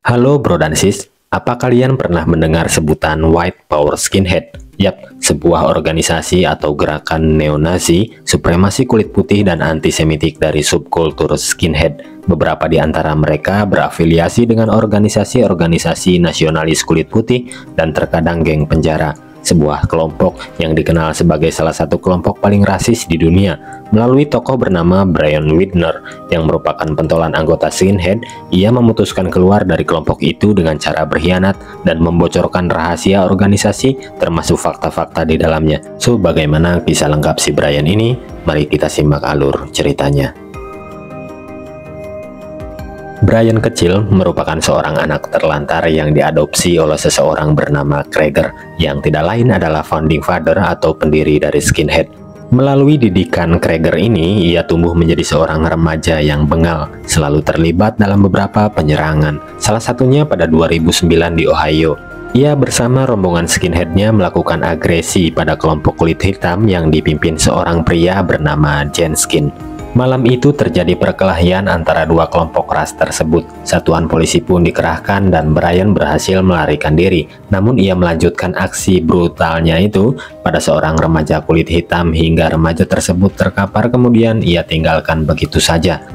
Halo bro dan sis, apa kalian pernah mendengar sebutan White Power Skinhead? Yap, sebuah organisasi atau gerakan neonazi, supremasi kulit putih dan antisemitik dari subkultur skinhead. Beberapa di antara mereka berafiliasi dengan organisasi-organisasi nasionalis kulit putih dan terkadang geng penjara. Sebuah kelompok yang dikenal sebagai salah satu kelompok paling rasis di dunia. Melalui tokoh bernama Brian Widner yang merupakan pentolan anggota skinhead, ia memutuskan keluar dari kelompok itu dengan cara berkhianat dan membocorkan rahasia organisasi termasuk fakta-fakta di dalamnya. So, bagaimana kisah lengkap si Brian ini? Mari kita simak alur ceritanya. Brian kecil merupakan seorang anak terlantar yang diadopsi oleh seseorang bernama Krager, yang tidak lain adalah founding father atau pendiri dari skinhead. Melalui didikan Krager ini, ia tumbuh menjadi seorang remaja yang bengal, selalu terlibat dalam beberapa penyerangan, salah satunya pada 2009 di Ohio. Ia bersama rombongan skinheadnya melakukan agresi pada kelompok kulit hitam yang dipimpin seorang pria bernama Jenskin. Malam itu terjadi perkelahian antara dua kelompok ras tersebut. Satuan polisi pun dikerahkan dan Brian berhasil melarikan diri. Namun ia melanjutkan aksi brutalnya itu pada seorang remaja kulit hitam hingga remaja tersebut terkapar, kemudian ia tinggalkan begitu saja.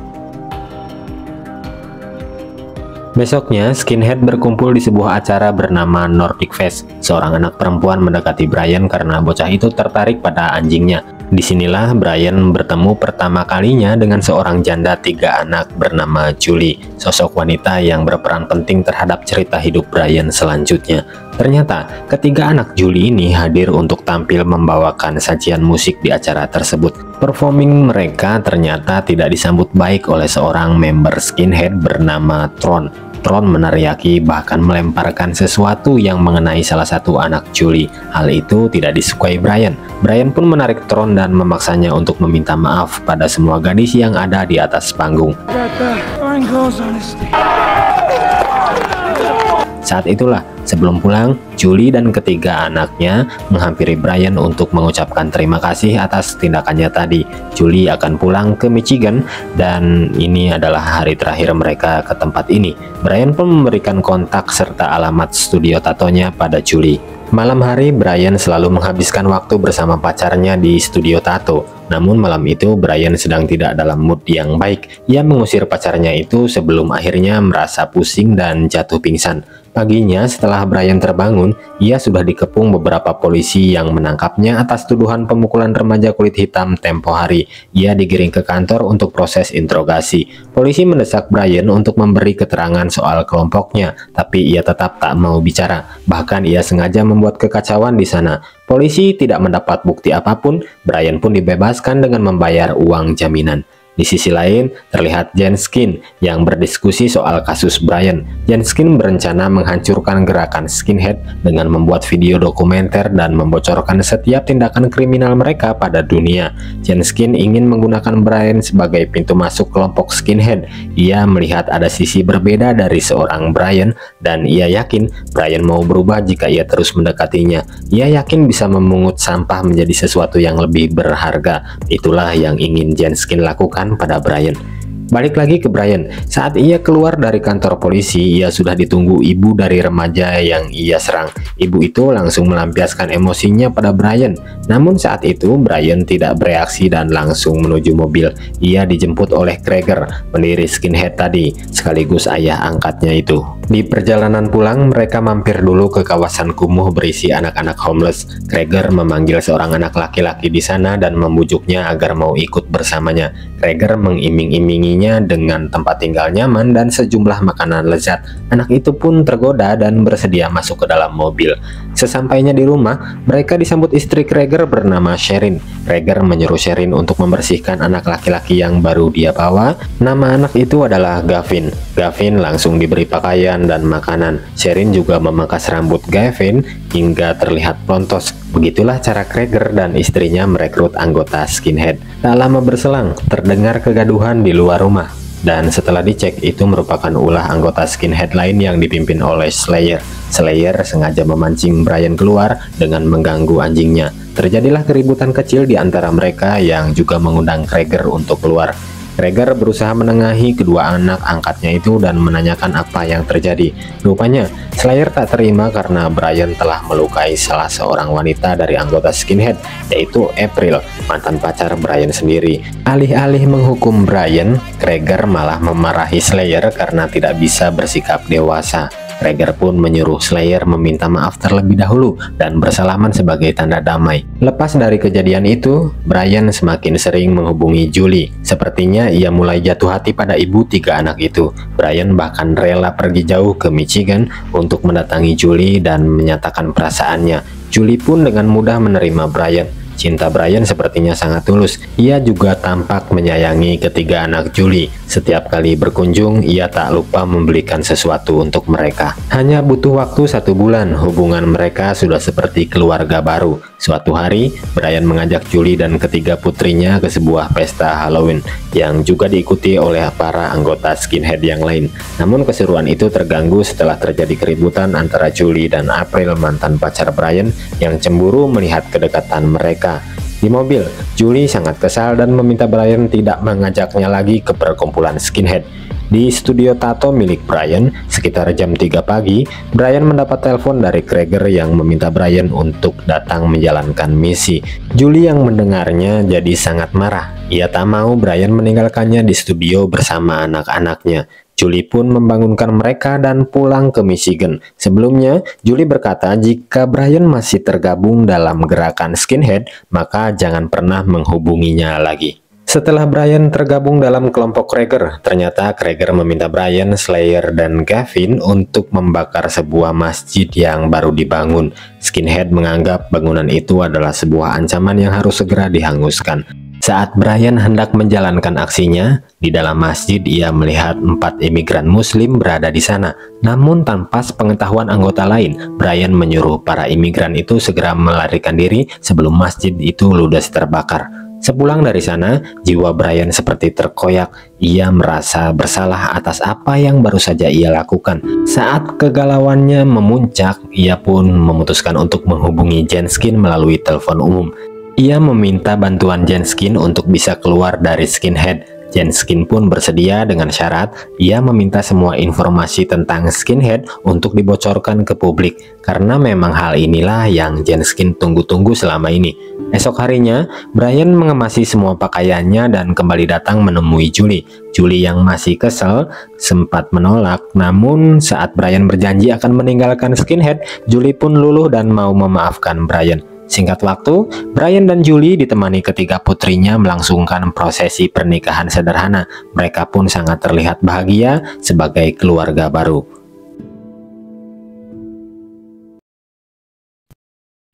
Besoknya, skinhead berkumpul di sebuah acara bernama Nordic Fest. Seorang anak perempuan mendekati Brian karena bocah itu tertarik pada anjingnya. Disinilah Brian bertemu pertama kalinya dengan seorang janda 3 anak bernama Julie, sosok wanita yang berperan penting terhadap cerita hidup Brian selanjutnya. Ternyata, ketiga anak Julie ini hadir untuk tampil membawakan sajian musik di acara tersebut. Performing mereka ternyata tidak disambut baik oleh seorang member skinhead bernama Tron. Tron meneriaki bahkan melemparkan sesuatu yang mengenai salah satu anak Julie. Hal itu tidak disukai Brian. Brian pun menarik Tron dan memaksanya untuk meminta maaf pada semua gadis yang ada di atas panggung. Saat itulah, sebelum pulang, Julie dan ketiga anaknya menghampiri Brian untuk mengucapkan terima kasih atas tindakannya tadi. Julie akan pulang ke Michigan dan ini adalah hari terakhir mereka ke tempat ini. Brian pun memberikan kontak serta alamat studio tatonya pada Julie. Malam hari, Brian selalu menghabiskan waktu bersama pacarnya di studio tato. Namun malam itu Brian sedang tidak dalam mood yang baik. Ia mengusir pacarnya itu sebelum akhirnya merasa pusing dan jatuh pingsan. Paginya setelah Brian terbangun, ia sudah dikepung beberapa polisi yang menangkapnya atas tuduhan pemukulan remaja kulit hitam tempo hari. Ia digiring ke kantor untuk proses interogasi. Polisi mendesak Brian untuk memberi keterangan soal kelompoknya, tapi ia tetap tak mau bicara. Bahkan ia sengaja membuat kekacauan di sana. Polisi tidak mendapat bukti apapun. Brian pun dibebaskan dengan membayar uang jaminan. Di sisi lain, terlihat Jenskin yang berdiskusi soal kasus Brian. Jenskin berencana menghancurkan gerakan skinhead dengan membuat video dokumenter dan membocorkan setiap tindakan kriminal mereka pada dunia. Jenskin ingin menggunakan Brian sebagai pintu masuk kelompok skinhead. Ia melihat ada sisi berbeda dari seorang Brian dan ia yakin Brian mau berubah jika ia terus mendekatinya. Ia yakin bisa memungut sampah menjadi sesuatu yang lebih berharga. Itulah yang ingin Jenskin lakukan pada Brian. Balik lagi ke Brian, saat ia keluar dari kantor polisi, ia sudah ditunggu ibu dari remaja yang ia serang. Ibu itu langsung melampiaskan emosinya pada Brian. Namun saat itu Brian tidak bereaksi dan langsung menuju mobil. Ia dijemput oleh Krager, pendiri skinhead tadi, sekaligus ayah angkatnya itu. Di perjalanan pulang, mereka mampir dulu ke kawasan kumuh berisi anak-anak homeless. Krager memanggil seorang anak laki-laki di sana dan membujuknya agar mau ikut bersamanya. Krager mengiming-iminginya dengan tempat tinggal nyaman dan sejumlah makanan lezat. Anak itu pun tergoda dan bersedia masuk ke dalam mobil. Sesampainya di rumah, mereka disambut istri Krager bernama Sherin. Krager menyuruh Sherin untuk membersihkan anak laki-laki yang baru dia bawa. Nama anak itu adalah Gavin. Gavin langsung diberi pakaian dan makanan. Sherin juga memangkas rambut Gavin hingga terlihat plontos. Begitulah cara Krager dan istrinya merekrut anggota skinhead. Tak lama berselang, terdengar kegaduhan di luar rumah. Dan setelah dicek, itu merupakan ulah anggota skinhead lain yang dipimpin oleh Slayer. Slayer sengaja memancing Brian keluar dengan mengganggu anjingnya. Terjadilah keributan kecil di antara mereka yang juga mengundang Krager untuk keluar. Krieger berusaha menengahi kedua anak angkatnya itu dan menanyakan apa yang terjadi. Rupanya, Slayer tak terima karena Brian telah melukai salah seorang wanita dari anggota Skinhead, yaitu April, mantan pacar Brian sendiri. Alih-alih menghukum Brian, Krieger malah memarahi Slayer karena tidak bisa bersikap dewasa. Krieger pun menyuruh Slayer meminta maaf terlebih dahulu dan bersalaman sebagai tanda damai. Lepas dari kejadian itu, Brian semakin sering menghubungi Julie. Sepertinya ia mulai jatuh hati pada ibu 3 anak itu. Brian bahkan rela pergi jauh ke Michigan untuk mendatangi Julie dan menyatakan perasaannya. Julie pun dengan mudah menerima Brian. Cinta Brian sepertinya sangat tulus. Ia juga tampak menyayangi ketiga anak Julie. Setiap kali berkunjung, ia tak lupa membelikan sesuatu untuk mereka. Hanya butuh waktu 1 bulan, hubungan mereka sudah seperti keluarga baru. Suatu hari, Brian mengajak Julie dan ketiga putrinya ke sebuah pesta Halloween yang juga diikuti oleh para anggota Skinhead yang lain. Namun keseruan itu terganggu setelah terjadi keributan antara Julie dan April, mantan pacar Brian, yang cemburu melihat kedekatan mereka. Di mobil, Julie sangat kesal dan meminta Brian tidak mengajaknya lagi ke perkumpulan Skinhead. Di studio tato milik Brian, sekitar jam 3 pagi, Brian mendapat telepon dari Krieger yang meminta Brian untuk datang menjalankan misi. Julie yang mendengarnya jadi sangat marah. Ia tak mau Brian meninggalkannya di studio bersama anak-anaknya. Julie pun membangunkan mereka dan pulang ke Michigan. Sebelumnya, Julie berkata jika Brian masih tergabung dalam gerakan Skinhead, maka jangan pernah menghubunginya lagi. Setelah Brian tergabung dalam kelompok Krieger, ternyata Krieger meminta Brian, Slayer, dan Gavin untuk membakar sebuah masjid yang baru dibangun. Skinhead menganggap bangunan itu adalah sebuah ancaman yang harus segera dihanguskan. Saat Brian hendak menjalankan aksinya, di dalam masjid ia melihat 4 imigran muslim berada di sana. Namun tanpa sepengetahuan anggota lain, Brian menyuruh para imigran itu segera melarikan diri sebelum masjid itu ludes terbakar. Sepulang dari sana, jiwa Brian seperti terkoyak. Ia merasa bersalah atas apa yang baru saja ia lakukan. Saat kegalauannya memuncak, ia pun memutuskan untuk menghubungi Jenskin melalui telepon umum. Ia meminta bantuan Jenskin untuk bisa keluar dari Skinhead. Jenskin pun bersedia dengan syarat ia meminta semua informasi tentang Skinhead untuk dibocorkan ke publik, karena memang hal inilah yang Jenskin tunggu-tunggu selama ini. Esok harinya, Brian mengemasi semua pakaiannya dan kembali datang menemui Julie. Julie yang masih kesal sempat menolak, namun saat Brian berjanji akan meninggalkan Skinhead, Julie pun luluh dan mau memaafkan Brian. Singkat waktu, Brian dan Julie ditemani ketiga putrinya melangsungkan prosesi pernikahan sederhana. Mereka pun sangat terlihat bahagia sebagai keluarga baru.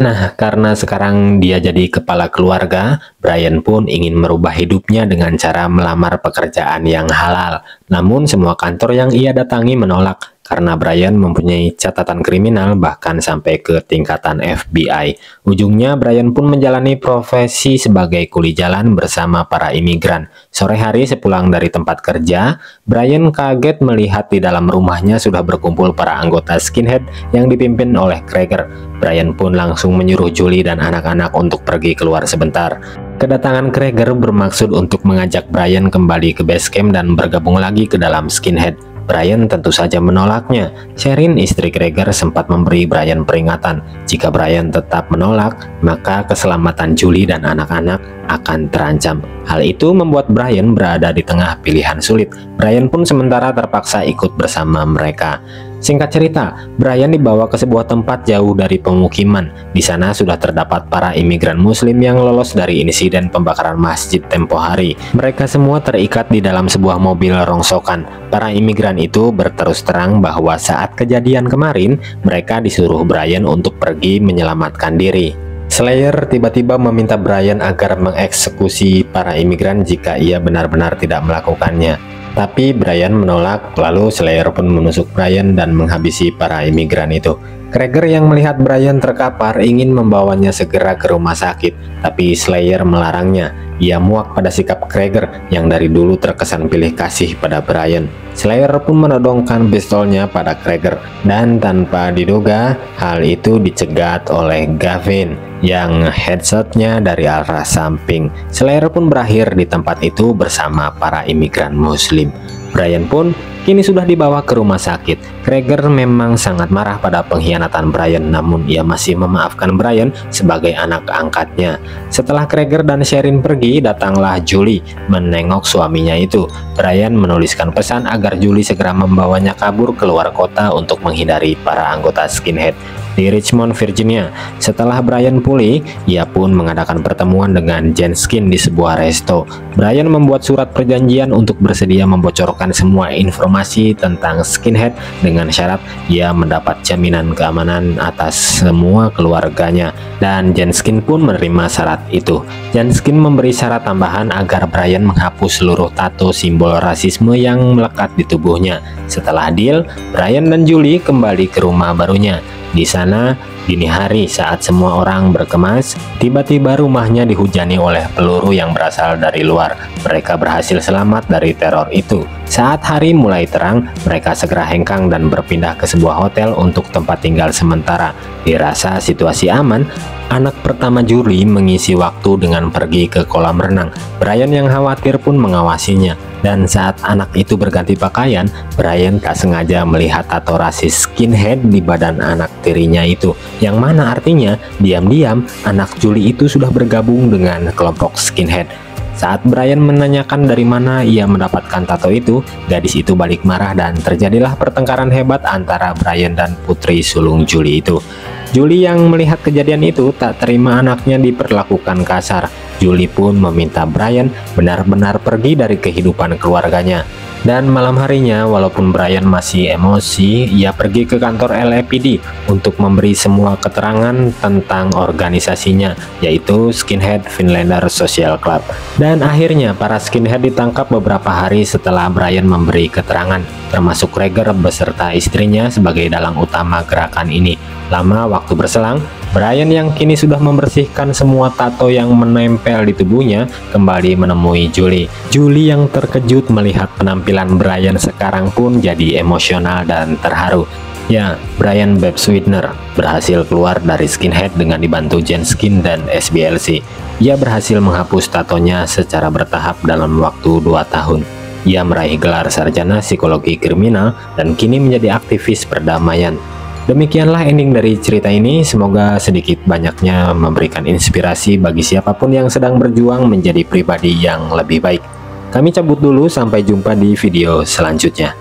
Nah, karena sekarang dia jadi kepala keluarga, Brian pun ingin merubah hidupnya dengan cara melamar pekerjaan yang halal. Namun semua kantor yang ia datangi menolak, karena Brian mempunyai catatan kriminal bahkan sampai ke tingkatan FBI. Ujungnya Brian pun menjalani profesi sebagai kuli jalan bersama para imigran. Sore hari sepulang dari tempat kerja, Brian kaget melihat di dalam rumahnya sudah berkumpul para anggota Skinhead yang dipimpin oleh Krieger. Brian pun langsung menyuruh Julie dan anak-anak untuk pergi keluar sebentar. Kedatangan Krieger bermaksud untuk mengajak Brian kembali ke base camp dan bergabung lagi ke dalam Skinhead. Brian tentu saja menolaknya. Sherin, istri Krieger, sempat memberi Brian peringatan. Jika Brian tetap menolak, maka keselamatan Julie dan anak-anak akan terancam. Hal itu membuat Brian berada di tengah pilihan sulit. Brian pun sementara terpaksa ikut bersama mereka. Singkat cerita, Brian dibawa ke sebuah tempat jauh dari pemukiman. Di sana sudah terdapat para imigran muslim yang lolos dari insiden pembakaran masjid tempo hari. Mereka semua terikat di dalam sebuah mobil rongsokan. Para imigran itu berterus terang bahwa saat kejadian kemarin, mereka disuruh Brian untuk pergi menyelamatkan diri. Slayer tiba-tiba meminta Brian agar mengeksekusi para imigran jika ia benar-benar tidak melakukannya. Tapi Brian menolak, lalu Slayer pun menusuk Brian dan menghabisi para imigran itu. Krager yang melihat Brian terkapar ingin membawanya segera ke rumah sakit, tapi Slayer melarangnya. Ia muak pada sikap Krager yang dari dulu terkesan pilih kasih pada Brian. Slayer pun menodongkan pistolnya pada Krager, dan tanpa diduga hal itu dicegat oleh Gavin yang headshotnya dari arah samping. Slayer pun berakhir di tempat itu bersama para imigran Muslim. Brian pun kini sudah dibawa ke rumah sakit. Krager memang sangat marah pada pengkhianatan Brian, namun ia masih memaafkan Brian sebagai anak angkatnya. Setelah Krager dan Sherin pergi, datanglah Julie menengok suaminya itu. Brian menuliskan pesan agar Julie segera membawanya kabur keluar kota untuk menghindari para anggota skinhead di Richmond, Virginia. Setelah Brian pulih, ia pun mengadakan pertemuan dengan Jenskin di sebuah resto. Brian membuat surat perjanjian untuk bersedia membocorkan semua informasi tentang skinhead dengan syarat ia mendapat jaminan keamanan atas semua keluarganya, dan Jenskin pun menerima syarat itu. Jenskin memberi syarat tambahan agar Brian menghapus seluruh tato simbol rasisme yang melekat di tubuhnya. Setelah deal, Brian dan Julie kembali ke rumah barunya. Di sana, dini hari saat semua orang berkemas, tiba-tiba rumahnya dihujani oleh peluru yang berasal dari luar. Mereka berhasil selamat dari teror itu. Saat hari mulai terang, mereka segera hengkang dan berpindah ke sebuah hotel untuk tempat tinggal sementara. Dirasa situasi aman, anak pertama Julie mengisi waktu dengan pergi ke kolam renang. Brian yang khawatir pun mengawasinya. Dan saat anak itu berganti pakaian, Brian tak sengaja melihat tato rasis skinhead di badan anak tirinya itu, yang mana artinya diam-diam anak Julie itu sudah bergabung dengan kelompok skinhead. Saat Brian menanyakan dari mana ia mendapatkan tato itu, gadis itu balik marah dan terjadilah pertengkaran hebat antara Brian dan putri sulung Julie itu. Julie yang melihat kejadian itu tak terima anaknya diperlakukan kasar. Julie pun meminta Brian benar-benar pergi dari kehidupan keluarganya. Dan malam harinya, walaupun Brian masih emosi, ia pergi ke kantor LAPD untuk memberi semua keterangan tentang organisasinya, yaitu Skinhead Finlander Social Club. Dan akhirnya para skinhead ditangkap beberapa hari setelah Brian memberi keterangan, termasuk Krager beserta istrinya sebagai dalang utama gerakan ini. Lama waktu berselang, Brian yang kini sudah membersihkan semua tato yang menempel di tubuhnya kembali menemui Julie. Julie yang terkejut melihat penampilan Brian sekarang pun jadi emosional dan terharu. Ya, Brian Babswitner berhasil keluar dari skinhead dengan dibantu Jenskin dan SBLC. Ia berhasil menghapus tatonya secara bertahap dalam waktu 2 tahun. Ia meraih gelar sarjana psikologi kriminal dan kini menjadi aktivis perdamaian. Demikianlah ending dari cerita ini, semoga sedikit banyaknya memberikan inspirasi bagi siapapun yang sedang berjuang menjadi pribadi yang lebih baik. Kami cabut dulu, sampai jumpa di video selanjutnya.